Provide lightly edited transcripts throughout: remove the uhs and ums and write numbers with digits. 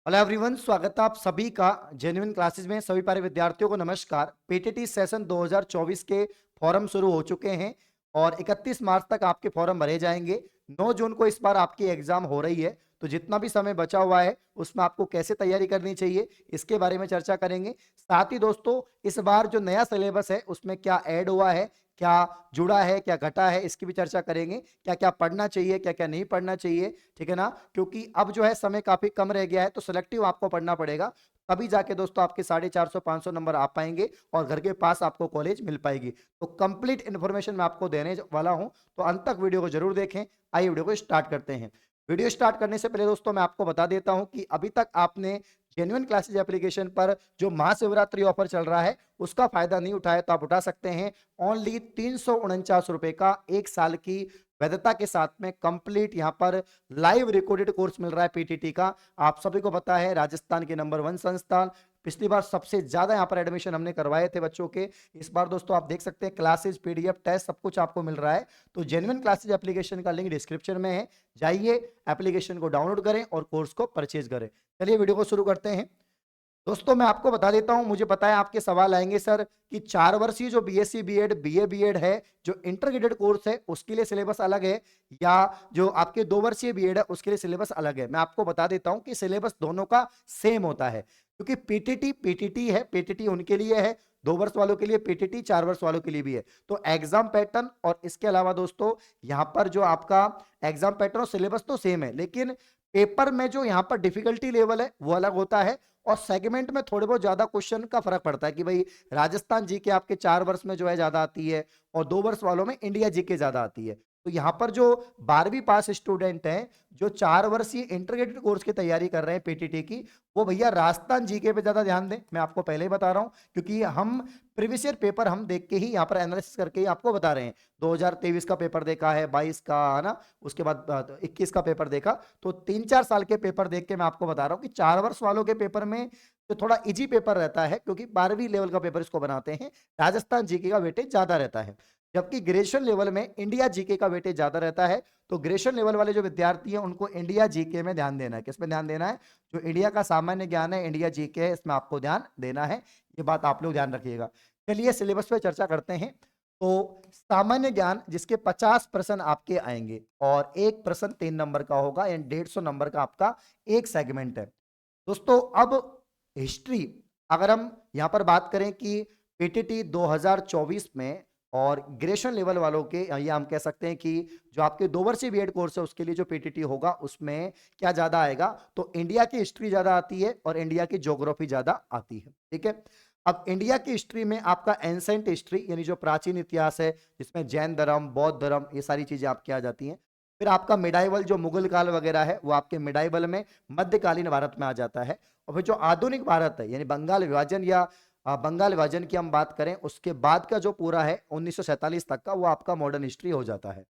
Hello everyone, स्वागत है आप सभी का जेन्युइन क्लासेस में। सभी प्यारे विद्यार्थियों को नमस्कार। पीटीटी सेशन 2024 के फॉर्म शुरू हो चुके हैं और 31 मार्च तक आपके फॉर्म भरे जाएंगे। 9 जून को इस बार आपकी एग्जाम हो रही है, तो जितना भी समय बचा हुआ है उसमें आपको कैसे तैयारी करनी चाहिए इसके बारे में चर्चा करेंगे। साथ ही दोस्तों, इस बार जो नया सिलेबस है उसमें क्या ऐड हुआ है, क्या जुड़ा है, क्या घटा है, इसकी भी चर्चा करेंगे। क्या क्या पढ़ना चाहिए, क्या क्या नहीं पढ़ना चाहिए, ठीक है ना। क्योंकि अब जो है समय काफी कम रह गया है, तो सिलेक्टिव आपको पढ़ना पड़ेगा, तभी जाके दोस्तों आपके 450-500 नंबर आ पाएंगे और घर के पास आपको कॉलेज मिल पाएगी। तो कंप्लीट इन्फॉर्मेशन मैं आपको देने वाला हूं, तो अंत तक वीडियो को जरूर देखें। आइए वीडियो को स्टार्ट करते हैं। वीडियो स्टार्ट करने से पहले दोस्तों मैं आपको बता देता हूं कि अभी तक आपने जेन्युइन क्लासेज एप्लीकेशन पर जो महाशिवरात्रि ऑफर चल रहा है उसका फायदा नहीं उठाया तो आप उठा सकते हैं। ओनली 349 रुपए का 1 साल की वैधता के साथ में कंप्लीट यहां पर लाइव रिकॉर्डेड कोर्स मिल रहा है पीटीटी का। आप सभी को पता है राजस्थान के नंबर 1 संस्थान, पिछली बार सबसे ज्यादा यहां पर एडमिशन हमने करवाए थे बच्चों के। इस बार दोस्तों आप देख सकते हैं क्लासेज, पीडीएफ, टेस्ट सब कुछ आपको मिल रहा है। तो जेन्युइन क्लासेज एप्लीकेशन का लिंक डिस्क्रिप्शन में है, जाइए एप्लीकेशन को डाउनलोड करें और कोर्स को परचेज करें। चलिए वीडियो को शुरू करते हैं। दोस्तों मैं आपको बता देता हूं, मुझे पता है आपके सवाल आएंगे सर कि 4 वर्षीय जो बीएससी बीएड बीए बीएड है, जो इंटरग्रेडेड कोर्स है उसके लिए सिलेबस अलग है, या जो आपके 2 वर्षीय बीएड है उसके लिए सिलेबस अलग है। मैं आपको बता देता हूं कि सिलेबस दोनों का सेम होता है, क्योंकि पीटीटी पीटीटी है, पीटीटी उनके लिए है 2 वर्ष वालों के लिए, पीटीटी 4 वर्ष वालों के लिए भी है। तो एग्जाम पैटर्न और इसके अलावा दोस्तों यहां पर जो आपका एग्जाम पैटर्न और सिलेबस तो सेम है, लेकिन पेपर में जो यहां पर डिफिकल्टी लेवल है वो अलग होता है और सेगमेंट में थोड़े बहुत ज्यादा क्वेश्चन का फर्क पड़ता है कि भाई राजस्थान जीके आपके 4 वर्ष में जो है ज्यादा आती है और 2 वर्ष वालों में इंडिया जीके ज्यादा आती है। तो यहाँ पर जो 12वीं पास स्टूडेंट हैं जो 4 वर्षीय इंटीग्रेटेड कोर्स की तैयारी कर रहे हैं पीटीटी की, वो भैया राजस्थान जीके पे ज्यादा ध्यान दें। मैं आपको पहले ही बता रहा हूं, क्योंकि हम प्रीवियस ईयर पेपर हम देख के ही यहाँ पर एनालिसिस करके ही आपको बता रहे हैं। 2023 का पेपर देखा है, 22 का है ना, उसके बाद 21 का पेपर देखा। तो 3-4 साल के पेपर देख के मैं आपको बता रहा हूं कि 4 वर्ष वालों के पेपर में जो थोड़ा इजी पेपर रहता है, क्योंकि 12वीं लेवल का पेपर इसको बनाते हैं, राजस्थान जीके का वेटेज ज्यादा रहता है। जबकि ग्रेजुएशन लेवल में इंडिया जीके का वेटेज ज्यादा रहता है। तो ग्रेजुएशन लेवल वाले जो विद्यार्थी हैं उनको इंडिया जीके में ध्यान देना है। किसमें ध्यान देना है? जो इंडिया का सामान्य ज्ञान है, इंडिया जीके है, इसमें आपको ध्यान देना है। ये बात आप लोग ध्यान रखिएगा। चलिए सिलेबस पे चर्चा करते हैं। तो सामान्य ज्ञान जिसके 50 प्रश्न आपके आएंगे और एक प्रश्न 3 नंबर का होगा, यानी 150 नंबर का आपका एक सेगमेंट है। दोस्तों अब हिस्ट्री, अगर हम यहां पर बात करें कि पीटीटी 2024 में और ग्रेजुएशन लेवल वालों के, या हम कह सकते हैं कि जो आपके 2 वर्षीय बीएड कोर्स है उसके लिए जो पीटीटी होगा उसमें क्या ज्यादा आएगा, तो इंडिया की हिस्ट्री ज्यादा आती है और इंडिया की ज्योग्राफी ज्यादा आती है। ठीक है। अब इंडिया की हिस्ट्री में आपका एंसेंट हिस्ट्री यानी जो प्राचीन इतिहास है, जिसमें जैन धर्म, बौद्ध धर्म, ये सारी चीजें आपकी आ जाती हैं। फिर आपका मिडाइवल जो मुगल काल वगैरह है वो आपके मिडाइवल में मध्यकालीन भारत में आ जाता है। और फिर जो आधुनिक भारत है यानी बंगाल विभाजन, या बंगाल विभाजन की हम बात करें उसके बाद का जो पूरा है 1947 तक का, वो आपका मॉडर्न हिस्ट्री हो जाता है।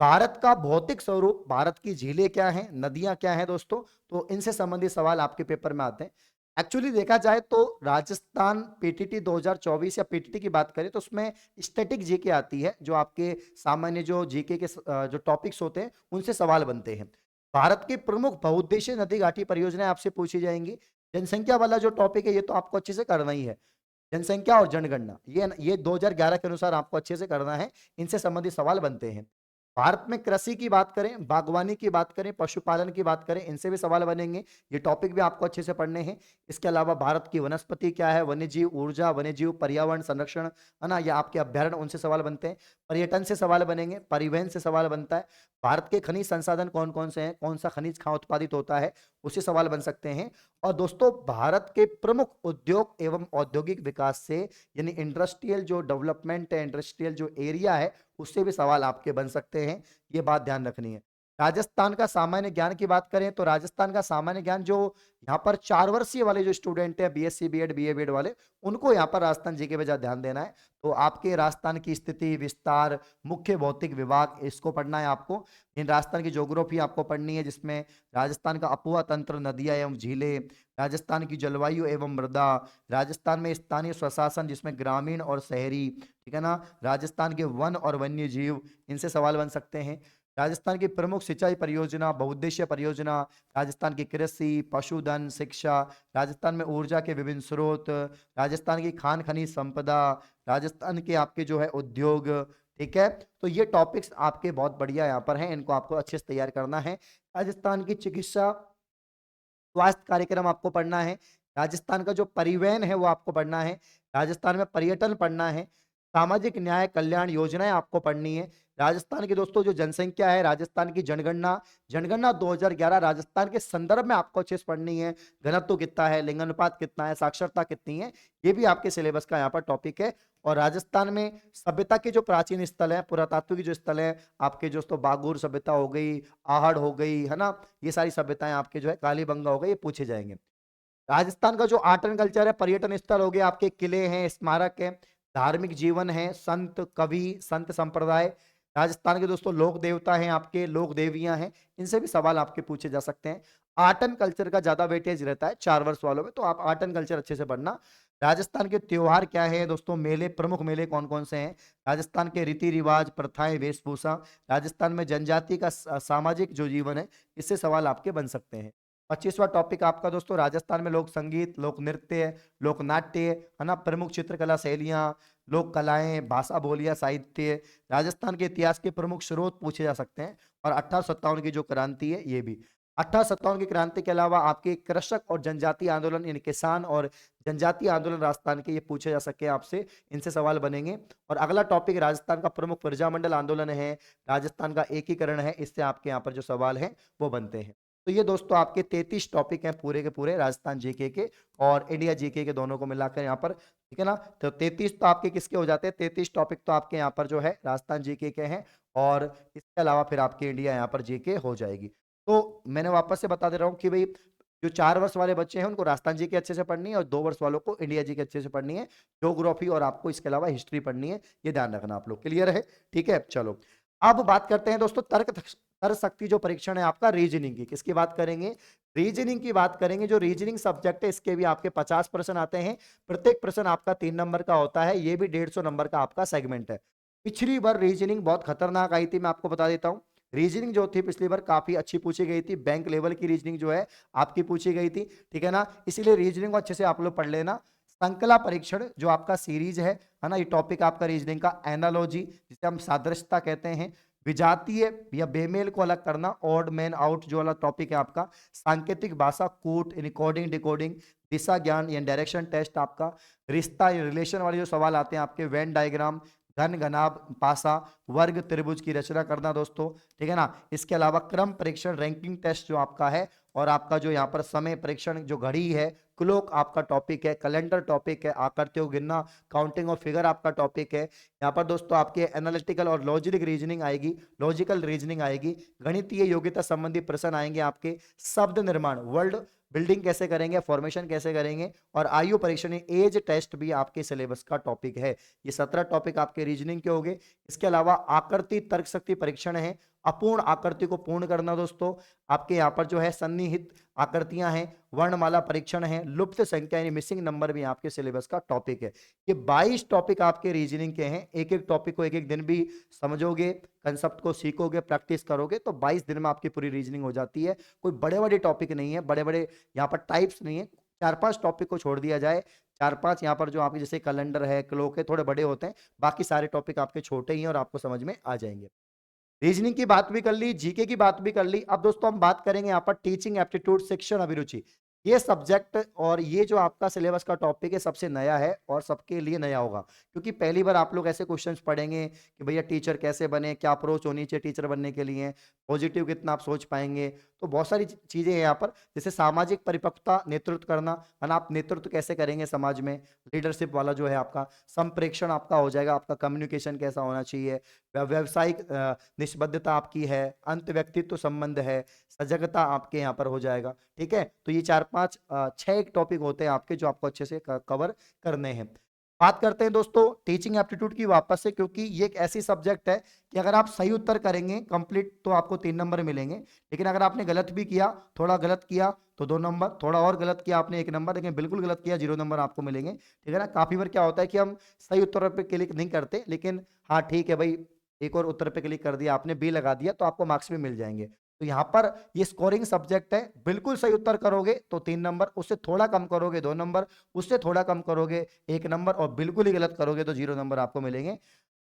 भारत का भौतिक स्वरूप, भारत की झीलें क्या हैं, नदियां क्या हैं दोस्तों, तो इनसे संबंधित सवाल आपके पेपर में आते हैं। एक्चुअली देखा जाए तो राजस्थान पीटीटी 2024 या पीटीटी की बात करें तो उसमें स्टैटिक जीके आती है, जो आपके सामान्य जो जीके के जो टॉपिक्स होते हैं उनसे सवाल बनते हैं। भारत की प्रमुख बहुउद्देशीय नदी घाटी परियोजनाएं आपसे पूछी जाएंगी। जनसंख्या वाला जो टॉपिक है ये तो आपको अच्छे से करना ही है, जनसंख्या और जनगणना, ये 2011 के अनुसार आपको अच्छे से करना है, इनसे संबंधित सवाल बनते हैं। भारत में कृषि की बात करें, बागवानी की बात करें, पशुपालन की बात करें, इनसे भी सवाल बनेंगे, ये टॉपिक भी आपको अच्छे से पढ़ने हैं। इसके अलावा भारत की वनस्पति क्या है, वन्यजीव ऊर्जा, वन्यजीव पर्यावरण संरक्षण, है ना, या आपके अभ्यारण्य, उनसे सवाल बनते हैं। पर्यटन से सवाल बनेंगे, परिवहन से सवाल बनता है, भारत के खनिज संसाधन कौन कौन से हैं, कौन सा खनिज कहाँ उत्पादित होता है, उससे सवाल बन सकते हैं। और दोस्तों भारत के प्रमुख उद्योग एवं औद्योगिक विकास से, यानी इंडस्ट्रियल जो डेवलपमेंट है, इंडस्ट्रियल जो एरिया है, उससे भी सवाल आपके बन सकते हैं। ये बात ध्यान रखनी है। राजस्थान का सामान्य ज्ञान की बात करें तो राजस्थान का सामान्य ज्ञान जो यहाँ पर 4 वर्षीय वाले जो स्टूडेंट है, बीएससी बीएड बीए बीएड वाले, उनको यहाँ पर राजस्थान जी के वजह ध्यान देना है। तो आपके राजस्थान की स्थिति, विस्तार, मुख्य भौतिक विभाग, इसको पढ़ना है आपको। इन राजस्थान की ज्योग्राफी आपको पढ़नी है, जिसमें राजस्थान का अपुआ तंत्र, नदियां एवं झीलें, राजस्थान की जलवायु एवं मृदा, राजस्थान में स्थानीय स्वशासन जिसमें ग्रामीण और शहरी, ठीक है ना, राजस्थान के वन और वन्य जीव, इनसे सवाल बन सकते हैं। राजस्थान की प्रमुख सिंचाई परियोजना, बहुउद्देशीय परियोजना, राजस्थान की कृषि, पशुधन, शिक्षा, राजस्थान में ऊर्जा के विभिन्न स्रोत, राजस्थान की खान खनिज संपदा, राजस्थान के आपके जो है उद्योग, ठीक है। तो ये टॉपिक्स आपके बहुत बढ़िया यहाँ पर हैं, इनको आपको अच्छे से तैयार करना है। राजस्थान की चिकित्सा स्वास्थ्य कार्यक्रम आपको पढ़ना है, राजस्थान का जो परिवहन है वो आपको पढ़ना है, राजस्थान में पर्यटन पढ़ना है, सामाजिक न्याय कल्याण योजनाएं आपको पढ़नी है। राजस्थान की दोस्तों जो जनसंख्या है, राजस्थान की जनगणना, जनगणना 2011 राजस्थान के संदर्भ में आपको अच्छे से पढ़नी है। घनत्व कितना है, लिंगानुपात कितना है, साक्षरता कितनी है, ये भी आपके सिलेबस का यहाँ पर टॉपिक है। और राजस्थान में सभ्यता के जो प्राचीन स्थल है, पुरातात्विक जो स्थल है आपके, दोस्तों बागुर सभ्यता हो गई, आहड़ हो गई, है ना, ये सारी सभ्यताएं आपके जो है, कालीबंगा हो गए, ये पूछे जाएंगे। राजस्थान का जो आर्ट एंड कल्चर है, पर्यटन स्थल हो गए आपके, किले हैं, स्मारक है, धार्मिक जीवन है, संत कवि संत संप्रदाय। राजस्थान के दोस्तों लोक देवता हैं आपके, लोक देवियां हैं, इनसे भी सवाल आपके पूछे जा सकते हैं। आर्ट एंड कल्चर का ज्यादा वेटेज रहता है 4 वर्ष वालों में, तो आप आर्ट एंड कल्चर अच्छे से पढ़ना। राजस्थान के त्योहार क्या है दोस्तों, मेले, प्रमुख मेले कौन कौन से हैं, राजस्थान के रीति रिवाज, प्रथाएं, वेशभूषा, राजस्थान में जनजाति का सामाजिक जो जीवन है, इससे सवाल आपके बन सकते हैं। 25वां टॉपिक आपका दोस्तों, राजस्थान में लोक संगीत, लोक नृत्य, लोक नाट्य, है ना, प्रमुख चित्रकला शैलियां, लोक कलाएं, भाषा बोलियां, साहित्य। राजस्थान के इतिहास के प्रमुख स्रोत पूछे जा सकते हैं। और 1857 की जो क्रांति है ये भी। 1857 की क्रांति के अलावा आपके कृषक और जनजातीय आंदोलन, यानी किसान और जनजातीय आंदोलन राजस्थान के, ये पूछे जा सके आपसे, इनसे सवाल बनेंगे। और अगला टॉपिक राजस्थान का प्रमुख प्रजामंडल आंदोलन है, राजस्थान का एकीकरण है, इससे आपके यहाँ पर जो सवाल है वो बनते हैं। तो ये दोस्तों आपके 33 टॉपिक हैं पूरे के पूरे राजस्थान जीके के और इंडिया जीके के दोनों को मिलाकर यहाँ पर, ठीक है ना। तो 33 तो आपके किसके हो जाते हैं, 33 टॉपिक तो आपके यहाँ पर जो है राजस्थान जीके के हैं, और इसके अलावा फिर आपके इंडिया यहाँ पर जीके हो जाएगी। तो मैंने वापस से बता दे रहा हूँ कि भाई जो 4 वर्ष वाले बच्चे हैं उनको राजस्थान जी के अच्छे से पढ़नी है, और 2 वर्ष वालों को इंडिया जी के अच्छे से पढ़नी है, ज्योग्राफी और आपको इसके अलावा हिस्ट्री पढ़नी है। ये ध्यान रखना आप लोग, क्लियर है, ठीक है। चलो अब बात करते हैं दोस्तों तर्क शक्ति जो परीक्षण है आपका, रीजनिंग की, किसकी बात करेंगे, रीजनिंग की बात करेंगे। जो रीजनिंग सब्जेक्ट है इसके भी आपके 50 प्रश्न आते हैं, प्रत्येक प्रश्न आपका 3 नंबर का होता है, ये भी 150 नंबर का आपका सेगमेंट है। पिछली बार रीजनिंग बहुत खतरनाक आई थी, मैं आपको बता देता हूं। रीजनिंग जो थी पिछली बार काफी अच्छी पूछी गई थी, बैंक लेवल की रीजनिंग जो है आपकी पूछी गई थी, ठीक है ना। इसीलिए रीजनिंग को अच्छे से आप लोग पढ़ लेना। संकला परीक्षण जो आपका सीरीज है ना, ये टॉपिक आपका रीजनिंग का, एनालॉजी जिसे हम सादृश्यता कहते हैं, विजातीय या बेमेल को अलग करना, ऑड मैन आउट जो वाला टॉपिक है आपका, सांकेतिक भाषा, कूट, इनकोडिंग डिकोडिंग, दिशा ज्ञान या डायरेक्शन टेस्ट आपका, रिश्ता या रिलेशन वाले जो सवाल आते हैं आपके, वेन डायग्राम, घन घनाभ पासा, वर्ग त्रिभुज की रचना करना दोस्तों, ठीक है ना। इसके अलावा क्रम परीक्षण, रैंकिंग टेस्ट जो आपका है, और आपका जो यहाँ पर समय परीक्षण जो घड़ी है, क्लॉक आपका टॉपिक है, कैलेंडर टॉपिक है, आकृतियों गिनना, काउंटिंग ऑफ फिगर आपका टॉपिक है। यहाँ पर दोस्तों आपके एनालिटिकल और लॉजिक रीजनिंग आएगी, लॉजिकल रीजनिंग आएगी, गणितीय योग्यता संबंधी प्रश्न आएंगे आपके, शब्द निर्माण, वर्ल्ड बिल्डिंग कैसे करेंगे, फॉर्मेशन कैसे करेंगे, और आयु परीक्षण, एज टेस्ट भी आपके सिलेबस का टॉपिक है। ये 17 टॉपिक आपके रीजनिंग के हो गए। इसके अलावा आकृति तर्क शक्ति परीक्षण है, अपूर्ण आकृति को पूर्ण करना दोस्तों, आपके यहाँ पर जो है सन्निहित आकृतियां हैं, वर्णमाला परीक्षण है, लुप्त संख्या यानी मिसिंग नंबर भी आपके सिलेबस का टॉपिक है। ये 22 टॉपिक आपके रीजनिंग के हैं। एक एक टॉपिक को एक एक दिन भी समझोगे, कंसेप्ट को सीखोगे, प्रैक्टिस करोगे, तो 22 दिन में आपकी पूरी रीजनिंग हो जाती है। कोई बड़े बड़े टॉपिक नहीं है, बड़े बड़े यहाँ पर टाइप्स नहीं है, 4-5 टॉपिक को छोड़ दिया जाए, 4-5 यहाँ पर जो आपके जैसे कैलेंडर है, क्लॉक है, थोड़े बड़े होते हैं, बाकी सारे टॉपिक आपके छोटे ही हैं और आपको समझ में आ जाएंगे। रीजनिंग की बात भी कर ली, जीके की बात भी कर ली। अब दोस्तों हम बात करेंगे यहाँ पर टीचिंग एप्टीट्यूड, शिक्षण अभिरुचि। ये सब्जेक्ट और ये जो आपका सिलेबस का टॉपिक है सबसे नया है और सबके लिए नया होगा, क्योंकि पहली बार आप लोग ऐसे क्वेश्चंस पढ़ेंगे कि भैया टीचर कैसे बने, क्या अप्रोच होनी चाहिए टीचर बनने के लिए, पॉजिटिव कितना आप सोच पाएंगे। तो बहुत सारी चीजें हैं यहाँ पर, जैसे सामाजिक परिपक्वता, नेतृत्व करना, है ना, आप नेतृत्व कैसे करेंगे समाज में, लीडरशिप वाला जो है आपका, संप्रेषण आपका हो जाएगा, आपका कम्युनिकेशन कैसा होना चाहिए, व्यावसायिक निष्बद्धता आपकी है, अंत व्यक्तित्व संबंध है, सजगता आपके यहाँ पर हो जाएगा, ठीक है। तो ये 4-5 6 एक टॉपिक होते हैं आपके जो आपको अच्छे से कवर करने हैं। बात करते हैं दोस्तों टीचिंग एप्टीट्यूड की वापस से, क्योंकि ये एक ऐसी सब्जेक्ट है कि अगर आप सही उत्तर करेंगे कंप्लीट तो आपको 3 नंबर मिलेंगे, लेकिन अगर आपने गलत भी किया, थोड़ा गलत किया तो 2 नंबर, थोड़ा और गलत किया आपने 1 नंबर, लेकिन बिल्कुल गलत किया 0 नंबर आपको मिलेंगे, ठीक है ना। काफी बार क्या होता है कि हम सही उत्तर पे क्लिक नहीं करते, लेकिन हाँ ठीक है भाई, एक और उत्तर पे क्लिक कर दिया आपने, बी लगा दिया, तो आपको मार्क्स भी मिल जाएंगे। तो यहाँ पर ये स्कोरिंग सब्जेक्ट है, बिल्कुल सही उत्तर करोगे तो 3 नंबर, उससे थोड़ा कम करोगे 2 नंबर, उससे थोड़ा कम करोगे 1 नंबर, और बिल्कुल ही गलत करोगे तो 0 नंबर आपको मिलेंगे।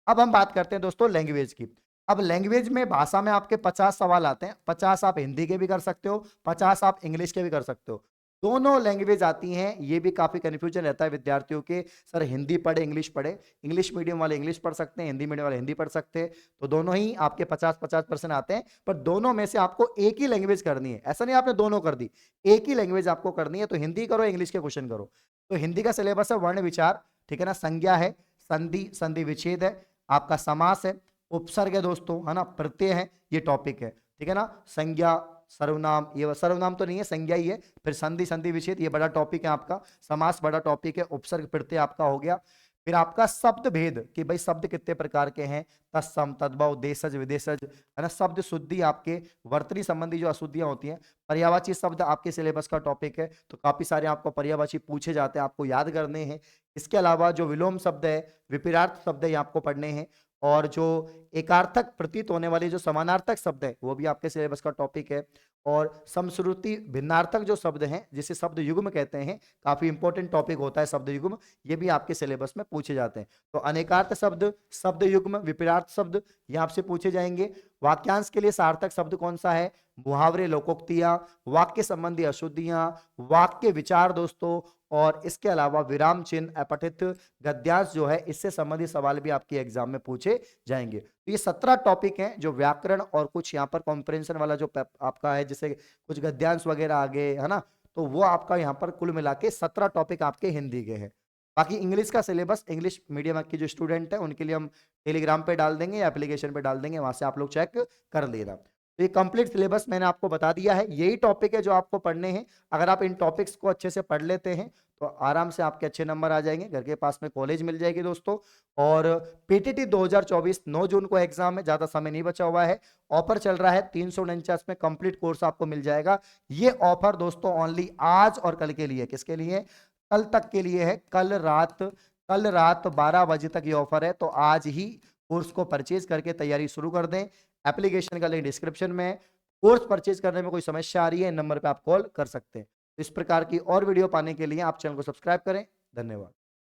अब हम बात करते हैं दोस्तों लैंग्वेज की। अब लैंग्वेज में, भाषा में आपके 50 सवाल आते हैं। 50 आप हिंदी के भी कर सकते हो, 50 आप इंग्लिश के भी कर सकते हो। दोनों लैंग्वेज आती हैं, ये भी काफी कंफ्यूजन रहता है विद्यार्थियों के, सर हिंदी पढ़े इंग्लिश पढ़े। इंग्लिश मीडियम वाले इंग्लिश पढ़ सकते हैं, हिंदी मीडियम वाले हिंदी पढ़ सकते हैं। तो दोनों ही आपके 50-50% आते हैं, पर दोनों में से आपको एक ही लैंग्वेज करनी है। ऐसा नहीं आपने दोनों कर दी, एक ही लैंग्वेज आपको करनी है। तो हिंदी करो, इंग्लिश के क्वेश्चन करो। तो हिंदी का सिलेबस है वर्ण विचार, ठीक है ना, संज्ञा है, संधि संधि विच्छेद है, आपका समास है, उपसर्ग है दोस्तों, है ना, प्रत्यय है, ये टॉपिक है, ठीक है ना। संज्ञा, सर्वनाम, ये सर्वनाम तो नहीं है, संज्ञा ही है। फिर संधि संधि विच्छेद, ये बड़ा टॉपिक है आपका। समास बड़ा टॉपिक है। उपसर्ग प्रत्यय आपका हो गया। फिर आपका शब्द भेद, कि भाई शब्द कितने प्रकार के हैं, तत्सम तद्भव देशज विदेशज, है ना। शब्द शुद्धि आपके, वर्तनी संबंधी जो अशुद्धियां होती हैं। पर्यायवाची शब्द आपके सिलेबस का टॉपिक है, तो काफी सारे आपको पर्यायवाची पूछे जाते हैं, आपको याद करने हैं। इसके अलावा जो विलोम शब्द है, विपरीत शब्द है, ये आपको पढ़ने हैं। और जो एकार्थक प्रतीत होने वाले जो समानार्थक शब्द है, वो भी आपके सिलेबस का टॉपिक है। और समश्रुति भिन्नार्थक जो शब्द हैं, जिसे शब्द युग्म कहते हैं, काफी इंपॉर्टेंट टॉपिक होता है शब्द युग्म, ये भी आपके सिलेबस में पूछे जाते हैं। तो अनेकार्थ शब्द, शब्द युग्म, विपरीत शब्द, ये आपसे पूछे जाएंगे। वाक्यांश के लिए सार्थक शब्द कौन सा है, मुहावरे, लोकोक्तियां, वाक्य संबंधी अशुद्धियां, वाक्य विचार दोस्तों, और इसके अलावा विराम चिन्ह, अपठित, गद्यांश जो है, इससे संबंधित सवाल भी आपके एग्जाम में पूछे जाएंगे। तो ये 17 टॉपिक हैं, जो व्याकरण और कुछ यहाँ पर कॉम्प्रिहेंशन वाला जो आपका है, जैसे कुछ गद्यांश वगैरह आ गए, है ना, तो वो आपका यहाँ पर कुल मिला के 17 टॉपिक आपके हिंदी के हैं। बाकी इंग्लिश का सिलेबस, इंग्लिश मीडियम की जो स्टूडेंट है उनके लिए हम टेलीग्राम पे डाल देंगे या एप्लीकेशन पे डाल देंगे, वहां से आप लोग चेक कर लेना। तो ये कंप्लीट सिलेबस मैंने आपको बता दिया है, यही टॉपिक है जो आपको पढ़ने हैं। अगर आप इन टॉपिक्स को अच्छे से पढ़ लेते हैं तो आराम से आपके अच्छे नंबर आ जाएंगे, घर के पास में कॉलेज मिल जाएगी दोस्तों। और पीटीटी 2024 9 जून को एग्जाम है, ज्यादा समय नहीं बचा हुआ है। ऑफर चल रहा है, 349 में कंप्लीट कोर्स आपको मिल जाएगा। ये ऑफर दोस्तों ओनली आज और कल के लिए, किसके लिए, कल तक के लिए है। कल रात 12 बजे तक ये ऑफर है, तो आज ही कोर्स को परचेज करके तैयारी शुरू कर दें। एप्लीकेशन का लिंक डिस्क्रिप्शन में है। कोर्स परचेज करने में कोई समस्या आ रही है, इन नंबर पे आप कॉल कर सकते हैं। इस प्रकार की और वीडियो पाने के लिए आप चैनल को सब्सक्राइब करें। धन्यवाद।